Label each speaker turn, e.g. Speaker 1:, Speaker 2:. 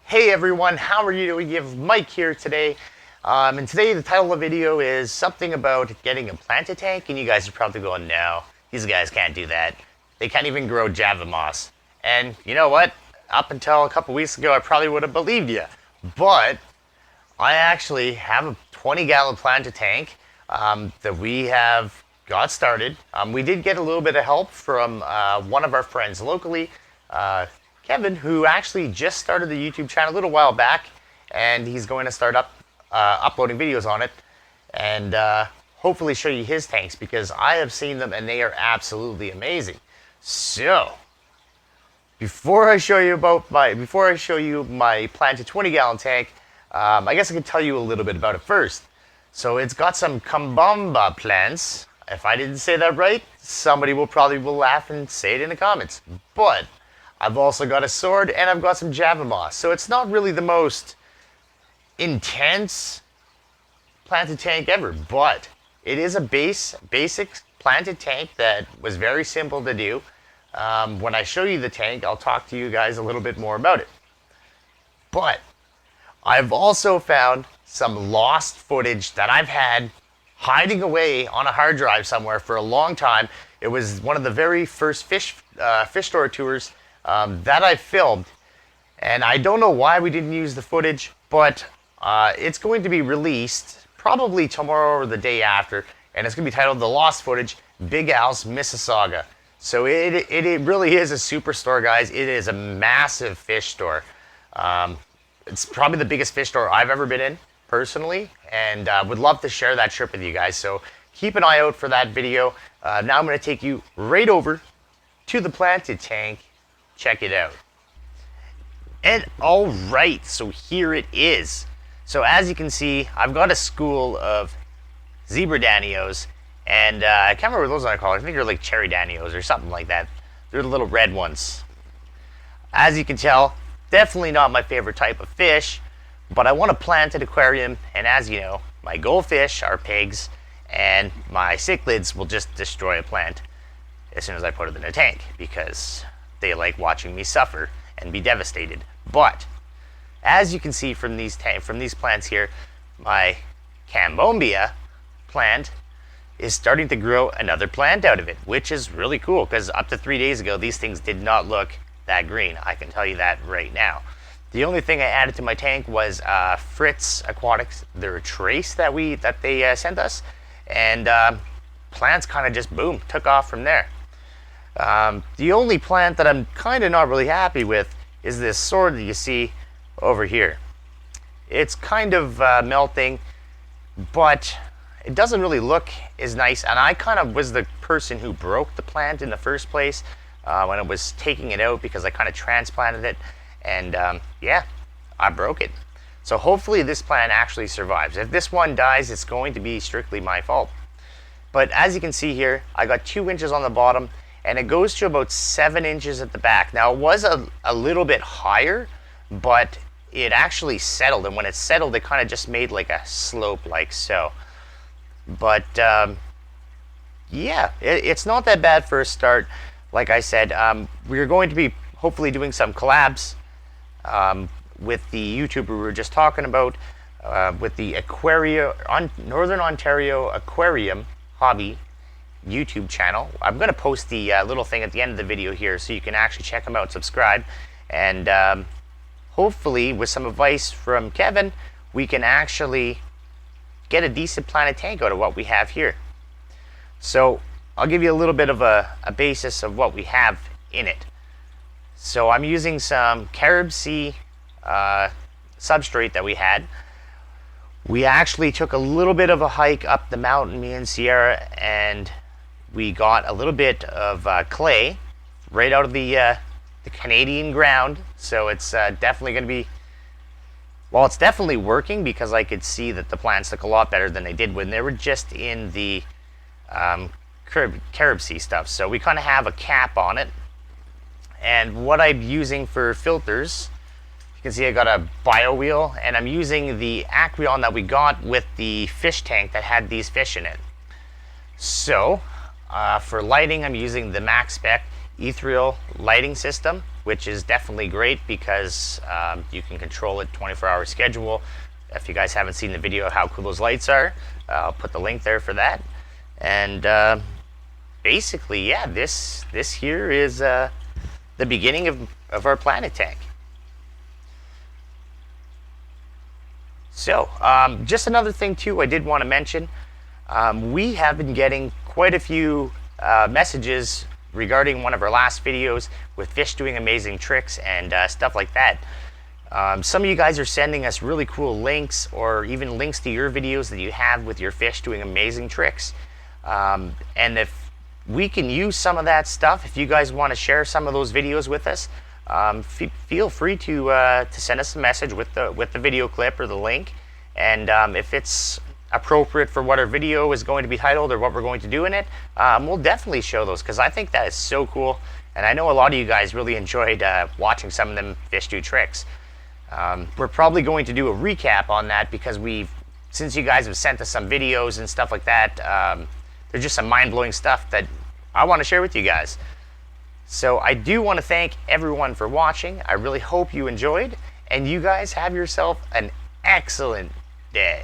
Speaker 1: Hey everyone, how are you doing? You have Mike here today. And today the title of the video is something about getting a planted tank. And you guys are probably going, no, these guys can't do that. They can't even grow Java moss. And you know what? Up until a couple weeks ago, I probably would have believed you. But I actually have a 20-gallon planted tank that we have got started. We did get a little bit of help from one of our friends locally, Kevin, who actually just started the YouTube channel a little while back, and he's going to start uploading videos on it, and hopefully show you his tanks, because I have seen them and they are absolutely amazing. So, before I show you my planted 20-gallon tank, I guess I could tell you a little bit about it first. So it's got some Cabomba plants. If I didn't say that right, somebody will probably laugh and say it in the comments. But I've also got a sword and I've got some Java moss. So it's not really the most intense planted tank ever, but it is a basic planted tank that was very simple to do. When I show you the tank, I'll talk to you guys a little bit more about it. But I've also found some lost footage that I've had hiding away on a hard drive somewhere for a long time. It was one of the very first fish store tours that I filmed, and I don't know why we didn't use the footage, but it's going to be released probably tomorrow or the day after, and it's going to be titled The Lost Footage, Big Al's Mississauga. So it really is a superstore, guys. It is a massive fish store. It's probably the biggest fish store I've ever been in, personally, and would love to share that trip with you guys. So keep an eye out for that video. Now I'm going to take you right over to the planted tank. Check it out. And alright, so here it is. So as you can see, I've got a school of zebra danios, and I can't remember what those are called. I think they're like cherry danios or something like that. They're the little red ones. As you can tell, definitely not my favorite type of fish, but I want to plant an aquarium, and as you know, my goldfish are pigs, and my cichlids will just destroy a plant as soon as I put it in a tank, because they like watching me suffer and be devastated. But as you can see from these plants here, my Cabomba plant is starting to grow another plant out of it, which is really cool, because up to 3 days ago these things did not look that green. I can tell you that right now. The only thing I added to my tank was Fritz Aquatics, their trace that they sent us, and plants kind of just boom took off from there. The only plant that I'm kind of not really happy with is this sword that you see over here. It's kind of melting, but it doesn't really look as nice, and I kind of was the person who broke the plant in the first place when I was taking it out, because I kind of transplanted it, and yeah, I broke it. So hopefully this plant actually survives. If this one dies, it's going to be strictly my fault. But as you can see here, I got 2 inches on the bottom, and it goes to about 7 inches at the back. Now it was a little bit higher, but it actually settled, and when it settled, it kind of just made like a slope like so. But yeah, it's not that bad for a start. Like I said, we're going to be hopefully doing some collabs with the YouTuber we were just talking about, with the Northern Ontario Aquarium Hobby YouTube channel. I'm going to post the little thing at the end of the video here, so you can actually check them out and subscribe. And hopefully, with some advice from Kevin, we can actually get a decent planted tank out of what we have here. So I'll give you a little bit of a basis of what we have in it. So I'm using some carob sea substrate that we had. We actually took a little bit of a hike up the mountain, me and Sierra, and we got a little bit of clay right out of the Canadian ground. So it's definitely going to be, well, it's definitely working, because I could see that the plants look a lot better than they did when they were just in the carob sea stuff. So we kind of have a cap on it. And what I'm using for filters, you can see I got a bio wheel, and I'm using the Aquarium that we got with the fish tank that had these fish in it. So for lighting, I'm using the Max Spec ethereal lighting system. which is definitely great because you can control it 24-hour schedule. If you guys haven't seen the video of how cool those lights are, I'll put the link there for that. And basically, yeah, this here is the beginning of our planet tank. So, just another thing too I did want to mention, we have been getting quite a few messages regarding one of our last videos with fish doing amazing tricks and stuff like that. Some of you guys are sending us really cool links, or even links to your videos that you have with your fish doing amazing tricks. And if we can use some of that stuff, if you guys want to share some of those videos with us, feel free to send us a message with the video clip or the link, and if it's appropriate for what our video is going to be titled or what we're going to do in it, we'll definitely show those, because I think that is so cool, and I know a lot of you guys really enjoyed watching some of them fish do tricks. We're probably going to do a recap on that, because since you guys have sent us some videos and stuff like that, there's just some mind-blowing stuff that I want to share with you guys. So I do want to thank everyone for watching. I really hope you enjoyed, and you guys have yourself an excellent day.